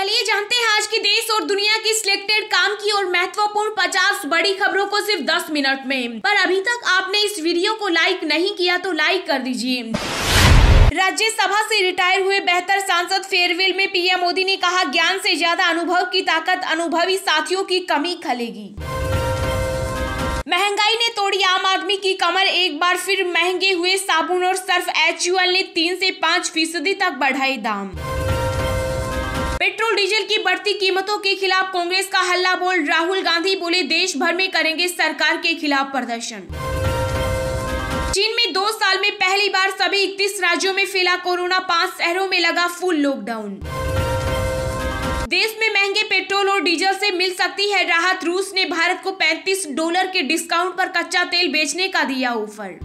चलिए जानते हैं आज की देश और दुनिया की सिलेक्टेड काम की और महत्वपूर्ण 50 बड़ी खबरों को सिर्फ 10 मिनट में। पर अभी तक आपने इस वीडियो को लाइक नहीं किया तो लाइक कर दीजिए। राज्यसभा से रिटायर हुए बेहतर सांसद फेयरवेल में पीएम मोदी ने कहा, ज्ञान से ज्यादा अनुभव की ताकत अनुभवी साथियों की कमी खलेगी। महंगाई ने तोड़ी आम आदमी की कमर, एक बार फिर महंगे हुए साबुन और सर्फ। HUL ने 3 से 5% तक बढ़ाए दाम। पेट्रोल डीजल की बढ़ती कीमतों के खिलाफ कांग्रेस का हल्ला बोल, राहुल गांधी बोले देश भर में करेंगे सरकार के खिलाफ प्रदर्शन। चीन में 2 साल में पहली बार सभी 31 राज्यों में फैला कोरोना, 5 शहरों में लगा फुल लॉकडाउन। देश में महंगे पेट्रोल और डीजल से मिल सकती है राहत, रूस ने भारत को $35 के डिस्काउंट पर कच्चा तेल बेचने का दिया ऑफर।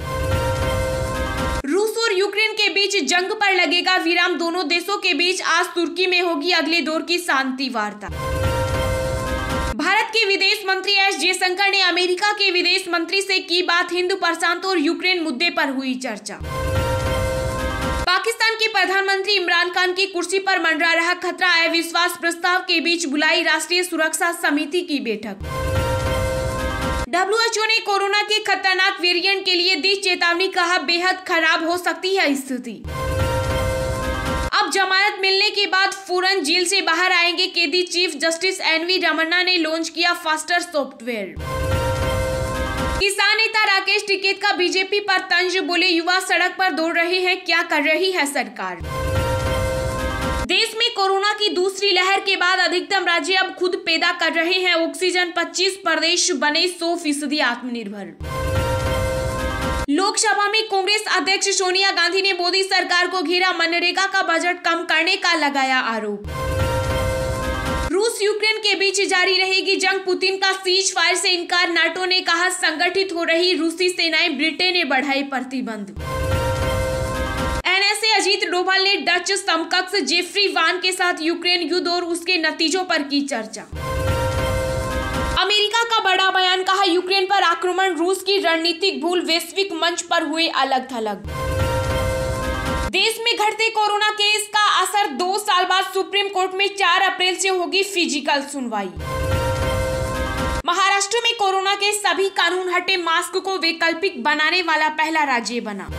रूस और यूक्रेन के बीच जंग पर लगेगा विराम, दोनों देशों के बीच आज तुर्की में होगी अगले दौर की शांति वार्ता। भारत के विदेश मंत्री एस जयशंकर ने अमेरिका के विदेश मंत्री से की बात, हिंद प्रशांत और यूक्रेन मुद्दे पर हुई चर्चा। पाकिस्तान के प्रधानमंत्री इमरान खान की कुर्सी पर मंडरा रहा खतरा, अविश्वास प्रस्ताव के बीच बुलाई राष्ट्रीय सुरक्षा समिति की बैठक। WHO ने कोरोना के खतरनाक वेरिएंट के लिए दी चेतावनी, कहा बेहद खराब हो सकती है स्थिति। अब जमानत मिलने के बाद फौरन जेल से बाहर आएंगे कैदी, चीफ जस्टिस NV रमन्ना ने लॉन्च किया फास्टर सॉफ्टवेयर। किसान नेता राकेश टिकैत का बीजेपी पर तंज, बोले युवा सड़क पर दौड़ रहे हैं, क्या कर रही है सरकार। देश में कोरोना की दूसरी लहर के बाद अधिकतम राज्य अब खुद पैदा कर रहे हैं ऑक्सीजन, 25 प्रदेश बने 100% आत्मनिर्भर। लोकसभा में कांग्रेस अध्यक्ष सोनिया गांधी ने मोदी सरकार को घेरा, मनरेगा का बजट कम करने का लगाया आरोप। रूस यूक्रेन के बीच जारी रहेगी जंग, पुतिन का सीज फायर से इनकार, नाटो ने कहा संगठित हो रही रूसी सेनाएं, ब्रिटेन ने बढ़ाए प्रतिबंध। NSA अजीत डोभाल ने डच समकक्ष जेफ्री वान के साथ यूक्रेन युद्ध और उसके नतीजों पर की चर्चा। अमेरिका का बड़ा बयान, कहा यूक्रेन पर आक्रमण रूस की रणनीतिक भूल, वैश्विक मंच पर हुए अलग थलग। देश में घटते कोरोना केस का असर, 2 साल बाद सुप्रीम कोर्ट में 4 अप्रैल से होगी फिजिकल सुनवाई। महाराष्ट्र में कोरोना के सभी कानून हटे, मास्क को वैकल्पिक बनाने वाला पहला राज्य बना।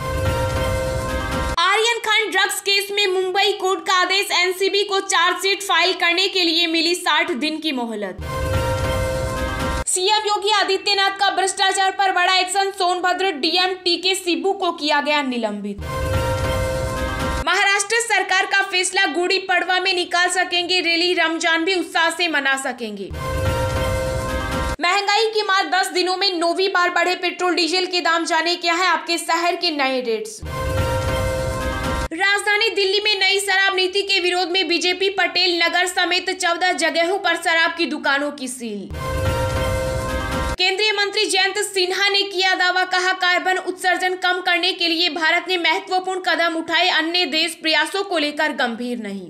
आर्यन खान ड्रग्स केस में मुंबई कोर्ट का आदेश, NCB को चार्जशीट फाइल करने के लिए मिली 60 दिन की मोहलत। सीएम योगी आदित्यनाथ का भ्रष्टाचार पर बड़ा action, Sonbhadra DM TK Sibbu को किया गया निलंबित। महाराष्ट्र सरकार का फैसला, गुड़ी पड़वा में निकाल सकेंगे रैली, रमजान भी उत्साह से मना सकेंगे। महंगाई की मार, 10 दिनों में 9वीं बार बढ़े पेट्रोल डीजल के दाम, जाने क्या है आपके शहर के नए रेट्स। राजधानी दिल्ली में नई शराब नीति के विरोध में बीजेपी पटेल नगर समेत 14 जगहों पर शराब की दुकानों की सील। केंद्रीय मंत्री जयंत सिन्हा ने किया दावा, कहा कार्बन उत्सर्जन कम करने के लिए भारत ने महत्वपूर्ण कदम उठाए, अन्य देश प्रयासों को लेकर गंभीर नहीं।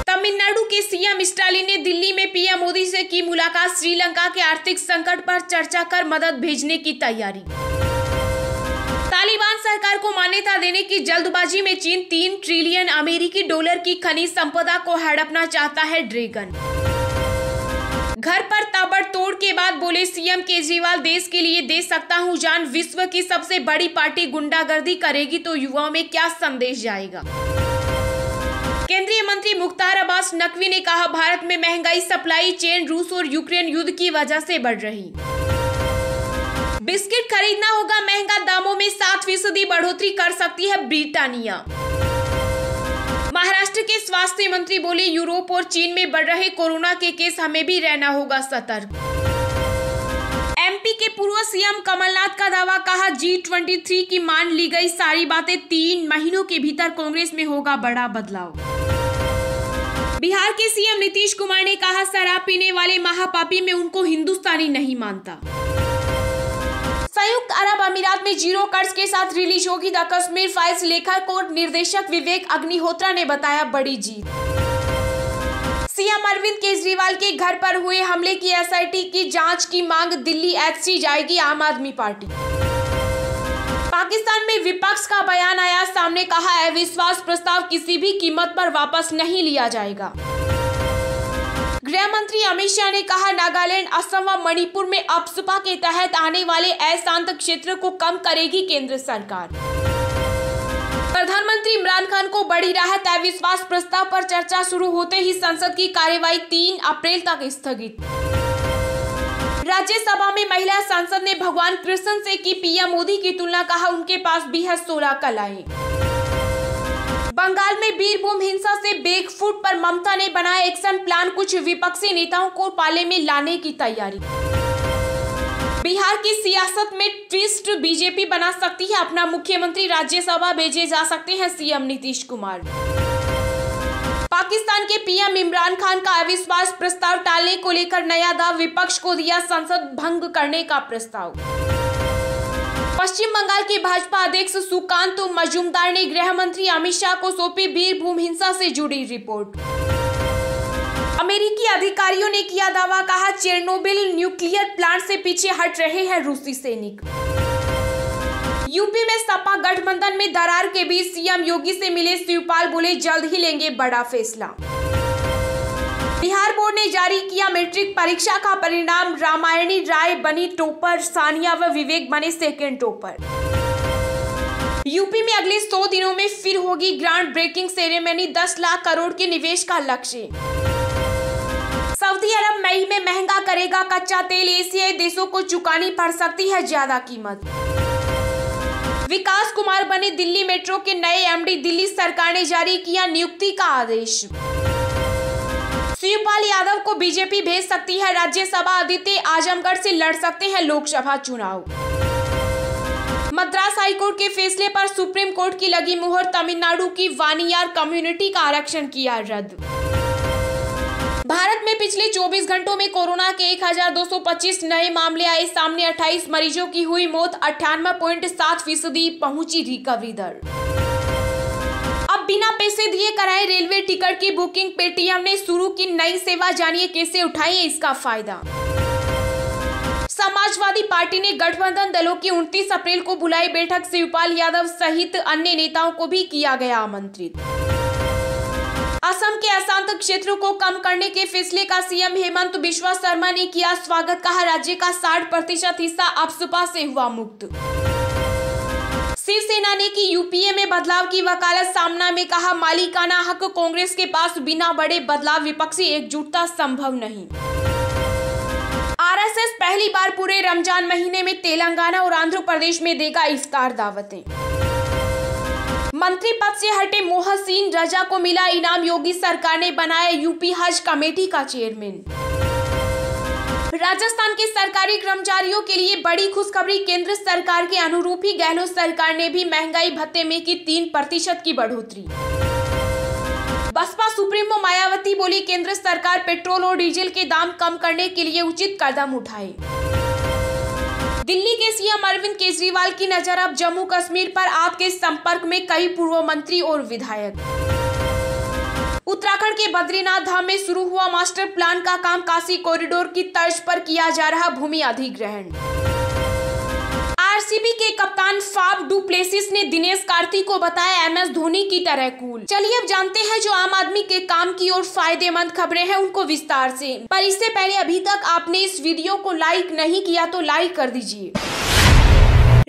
तमिलनाडु के सीएम स्टालिन ने दिल्ली में पीएम मोदी से की मुलाकात, श्रीलंका के आर्थिक संकट पर चर्चा कर मदद भेजने की तैयारी। तालिबान सरकार को मान्यता देने की जल्दबाजी में चीन, $3 ट्रिलियन अमेरिकी डॉलर की खनिज संपदा को हड़पना चाहता है ड्रैगन। घर पर ताबड़तोड़ के बाद बोले सीएम केजरीवाल, देश के लिए दे सकता हूं जान, विश्व की सबसे बड़ी पार्टी गुंडागर्दी करेगी तो युवाओं में क्या संदेश जाएगा। केंद्रीय मंत्री मुख्तार अब्बास नकवी ने कहा, भारत में महंगाई, सप्लाई चेन रूस और यूक्रेन युद्ध की वजह से बढ़ रही। बिस्किट खरीदना होगा महंगा, दामों में 7% बढ़ोतरी कर सकती है ब्रिटानिया। महाराष्ट्र के स्वास्थ्य मंत्री बोले, यूरोप और चीन में बढ़ रहे कोरोना के केस, हमें भी रहना होगा सतर्क। MP के पूर्व सीएम कमलनाथ का दावा, कहा G23 की मान ली गई सारी बातें, 3 महीनों के भीतर कांग्रेस में होगा बड़ा बदलाव। बिहार के सीएम नीतीश कुमार ने कहा, शराब पीने वाले महापापी, में उनको हिंदुस्तानी नहीं मानता। संयुक्त अरब अमीरात में 0 कर्ज के साथ रिलीज होगी द कश्मीर फाइल्स, लेखक और निर्देशक विवेक अग्निहोत्रा ने बताया बड़ी जीत। सीएम अरविंद केजरीवाल के घर पर हुए हमले की SIT की जांच की मांग, दिल्ली HC जाएगी आम आदमी पार्टी। पाकिस्तान में विपक्ष का बयान आया सामने, कहा अविश्वास प्रस्ताव किसी भी कीमत पर वापस नहीं लिया जाएगा। गृह मंत्री अमित शाह ने कहा नागालैंड, असम व मणिपुर में अफस्पा के तहत आने वाले अशांत क्षेत्र को कम करेगी केंद्र सरकार। प्रधानमंत्री इमरान खान को बड़ी राहत, अविश्वास प्रस्ताव पर चर्चा शुरू होते ही संसद की कार्यवाही 3 अप्रैल तक स्थगित। राज्यसभा में महिला सांसद ने भगवान कृष्ण से की पीएम मोदी की तुलना, कहा उनके पास भी है 16 कलाएं। बंगाल में बीरभूम हिंसा से बैकफुट पर ममता ने बनाया एक्शन प्लान, कुछ विपक्षी नेताओं को पाले में लाने की तैयारी। बिहार की सियासत में ट्विस्ट, बीजेपी बना सकती है अपना मुख्यमंत्री, राज्यसभा भेजे जा सकते हैं सीएम नीतीश कुमार। पाकिस्तान के पीएम इमरान खान का अविश्वास प्रस्ताव टालने को लेकर नया दाव, विपक्ष को दिया संसद भंग करने का प्रस्ताव। पश्चिम बंगाल के भाजपा अध्यक्ष सुकांत मजूमदार ने गृह मंत्री अमित शाह को सौंपी बीरभूम हिंसा से जुड़ी रिपोर्ट। अमेरिकी अधिकारियों ने किया दावा, कहा चेरनोबिल न्यूक्लियर प्लांट से पीछे हट रहे हैं रूसी सैनिक। यूपी में सपा गठबंधन में दरार के बीच सीएम योगी से मिले शिवपाल, बोले जल्द ही लेंगे बड़ा फैसला। बिहार बोर्ड ने जारी किया मैट्रिक परीक्षा का परिणाम, रामायणी राय बनी टॉपर, सानिया व विवेक बने सेकेंड टॉपर। यूपी में अगले 100 दिनों में फिर होगी ground breaking ceremony, 10 lakh crore के निवेश का लक्ष्य। सऊदी अरब मई में महंगा करेगा कच्चा तेल, एशियाई देशों को चुकानी पड़ सकती है ज्यादा कीमत। विकास कुमार बने दिल्ली मेट्रो के नए एमडी, दिल्ली सरकार ने जारी किया नियुक्ति का आदेश। शिवपाल यादव को बीजेपी भेज सकती है राज्यसभा, आदित्य आजमगढ़ से लड़ सकते हैं लोकसभा चुनाव। मद्रास हाईकोर्ट के फैसले पर सुप्रीम कोर्ट की लगी मुहर, तमिलनाडु की वानियार कम्युनिटी का आरक्षण किया रद्द। भारत में पिछले 24 घंटों में कोरोना के 1225 नए मामले आए सामने, 28 मरीजों की हुई मौत, 98.7% पहुंची रिकवरी दर। अब बिना पैसे दिए कराएं रेलवे टिकट की बुकिंग, पेटीएम ने शुरू की नई सेवा, जानिए कैसे उठाइए इसका फायदा। समाजवादी पार्टी ने गठबंधन दलों की 29 अप्रैल को बुलाई बैठक, शिवपाल यादव सहित अन्य नेताओं को भी किया गया आमंत्रित। असम के अशांत क्षेत्रों को कम करने के फैसले का सीएम हेमंत बिश्वा शर्मा ने किया स्वागत, कहा राज्य का 60% हिस्सा अफस्पा से हुआ मुक्त। शिवसेना ने की यूपीए में बदलाव की वकालत, सामना में कहा मालिकाना हक कांग्रेस के पास, बिना बड़े बदलाव विपक्षी एकजुटता संभव नहीं। आरएसएस पहली बार पूरे रमजान महीने में तेलंगाना और आंध्र प्रदेश में देगा इफ्तार दावतें। मंत्री पद से हटे मोहसिन रजा को मिला इनाम, योगी सरकार ने बनाया यूपी हज कमेटी का चेयरमैन। राजस्थान के सरकारी कर्मचारियों के लिए बड़ी खुशखबरी, केंद्र सरकार के अनुरूप ही गहलोत सरकार ने भी महंगाई भत्ते में की 3% की बढ़ोतरी। बसपा सुप्रीमो मायावती बोली केंद्र सरकार पेट्रोल और डीजल के दाम कम करने के लिए उचित कदम उठाए। दिल्ली के सीएम अरविंद केजरीवाल की नजर अब जम्मू कश्मीर पर, आपके संपर्क में कई पूर्व मंत्री और विधायक। उत्तराखंड के बद्रीनाथ धाम में शुरू हुआ मास्टर प्लान का काम, काशी कॉरिडोर की तर्ज पर किया जा रहा भूमि अधिग्रहण। आरसीबी के कप्तान फाफ डू प्लेसिस ने दिनेश कार्तिक को बताया एमएस धोनी की तरह कूल। चलिए अब जानते हैं जो आम आदमी के काम की और फायदेमंद खबरें हैं उनको विस्तार से। पर इससे पहले अभी तक आपने इस वीडियो को लाइक नहीं किया तो लाइक कर दीजिए।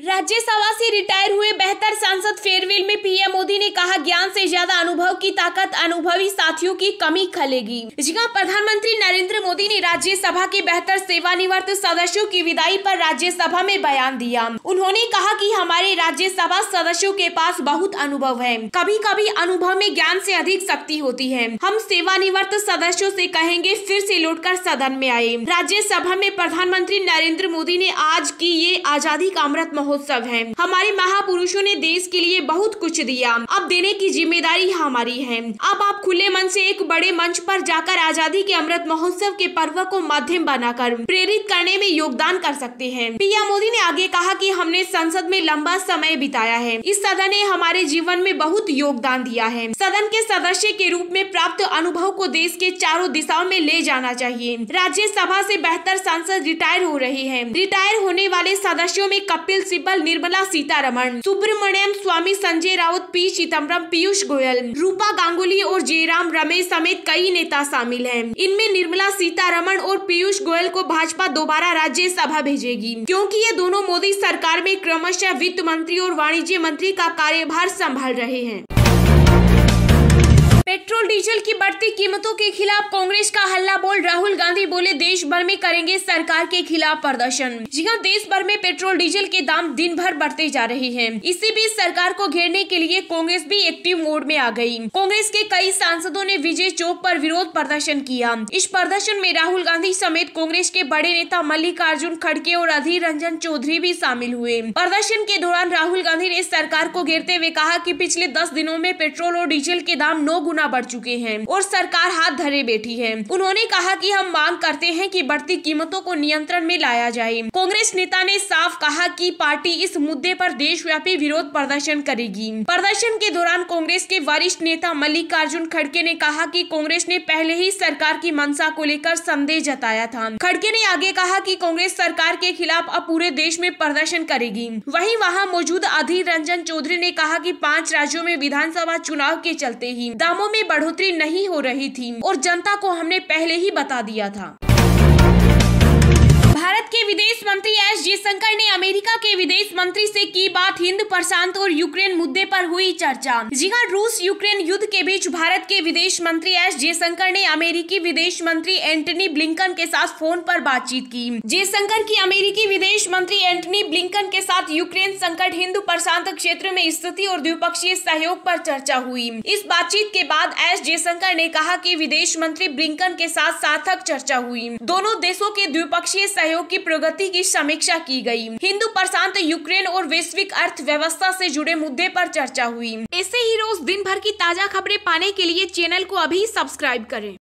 राज्यसभा से रिटायर हुए बेहतर सांसद फेयरवेल में पीएम मोदी ने कहा ज्ञान से ज्यादा अनुभव की ताकत, अनुभवी साथियों की कमी खलेगी। जहां प्रधानमंत्री नरेंद्र मोदी ने राज्यसभा के बेहतर सेवानिवृत्त सदस्यों की विदाई पर राज्यसभा में बयान दिया। उन्होंने कहा कि हमारे राज्यसभा सदस्यों के पास बहुत अनुभव है, कभी कभी अनुभव में ज्ञान से अधिक शक्ति होती है। हम सेवानिवृत्त सदस्यों से कहेंगे फिर से लौटकर सदन में आए। राज्यसभा में प्रधानमंत्री नरेंद्र मोदी ने आज की ये आजादी का अमृत महोत्सव है। हमारे महापुरुषों ने देश के लिए बहुत कुछ दिया, अब देने की जिम्मेदारी हमारी है। अब आप खुले मन से एक बड़े मंच पर जाकर आजादी के अमृत महोत्सव के पर्व को माध्यम बनाकर प्रेरित करने में योगदान कर सकते हैं। पीएम मोदी ने आगे कहा कि हमने संसद में लंबा समय बिताया है, इस सदन ने हमारे जीवन में बहुत योगदान दिया है। सदन के सदस्य के रूप में प्राप्त अनुभव को देश के चारों दिशाओं में ले जाना चाहिए। राज्यसभा से बेहतर सांसद रिटायर हो रहे हैं। रिटायर होने वाले सदस्यों में कपिल सिब्बल सिब्बल, निर्मला सीतारमण, सुब्रमण्यम स्वामी, संजय राउत, पी चिदम्बरम, पीयूष गोयल, रूपा गांगुली और जयराम रमेश समेत कई नेता शामिल हैं। इनमें निर्मला सीतारमण और पीयूष गोयल को भाजपा दोबारा राज्यसभा भेजेगी, क्योंकि ये दोनों मोदी सरकार में क्रमशः वित्त मंत्री और वाणिज्य मंत्री का कार्यभार संभाल रहे हैं। पेट्रोल डीजल की बढ़ती कीमतों के खिलाफ कांग्रेस का हल्ला बोल राहुल गांधी बोले, देश भर में करेंगे सरकार के खिलाफ प्रदर्शन। जी हां, देश भर में पेट्रोल डीजल के दाम दिन भर बढ़ते जा रहे हैं। इसी बीच सरकार को घेरने के लिए कांग्रेस भी एक्टिव मोड में आ गई। कांग्रेस के कई सांसदों ने विजय चौक पर विरोध प्रदर्शन किया। इस प्रदर्शन में राहुल गांधी समेत कांग्रेस के बड़े नेता मल्लिकार्जुन खड़गे और अधीर रंजन चौधरी भी शामिल हुए। प्रदर्शन के दौरान राहुल गांधी ने सरकार को घेरते हुए कहा कि पिछले 10 दिनों में पेट्रोल और डीजल के दाम 9 गुना बढ़ चुके हैं और सरकार हाथ धरे बैठी है। उन्होंने कहा कि हम मांग करते हैं कि बढ़ती कीमतों को नियंत्रण में लाया जाए। कांग्रेस नेता ने साफ कहा कि पार्टी इस मुद्दे पर देशव्यापी विरोध प्रदर्शन करेगी। प्रदर्शन के दौरान कांग्रेस के वरिष्ठ नेता मल्लिकार्जुन खड़गे ने कहा कि कांग्रेस ने पहले ही सरकार की मंशा को लेकर संदेह जताया था। खड़गे ने आगे कहा कि कांग्रेस सरकार के खिलाफ अब पूरे देश में प्रदर्शन करेगी। वहीं वहां मौजूद अधीर रंजन चौधरी ने कहा कि 5 राज्यों में विधानसभा चुनाव के चलते ही दामों में बढ़ोतरी नहीं हो रही थी और जनता को हमने पहले ही बता दिया था। भारत के विदेश मंत्री एस जयशंकर ने अमेरिका के विदेश मंत्री से की बात, हिंद प्रशांत और यूक्रेन मुद्दे पर हुई चर्चा। जी हां, रूस यूक्रेन युद्ध के बीच भारत के विदेश मंत्री एस जयशंकर ने अमेरिकी विदेश मंत्री एंटनी ब्लिंकन के साथ फोन पर बातचीत की। जयशंकर की अमेरिकी विदेश मंत्री एंटनी ब्लिंकन के साथ यूक्रेन संकट, हिंद प्रशांत क्षेत्र में स्थिति और द्विपक्षीय सहयोग पर चर्चा हुई। इस बातचीत के बाद एस जयशंकर ने कहा कि विदेश मंत्री ब्लिंकन के साथ सार्थक चर्चा हुई। दोनों देशों के द्विपक्षीय सहयोग की प्रगति की समीक्षा की गई। हिंद प्रशांत, यूक्रेन और वैश्विक अर्थव्यवस्था से जुड़े मुद्दे पर चर्चा हुई। ऐसे ही रोज दिन भर की ताजा खबरें पाने के लिए चैनल को अभी सब्सक्राइब करें।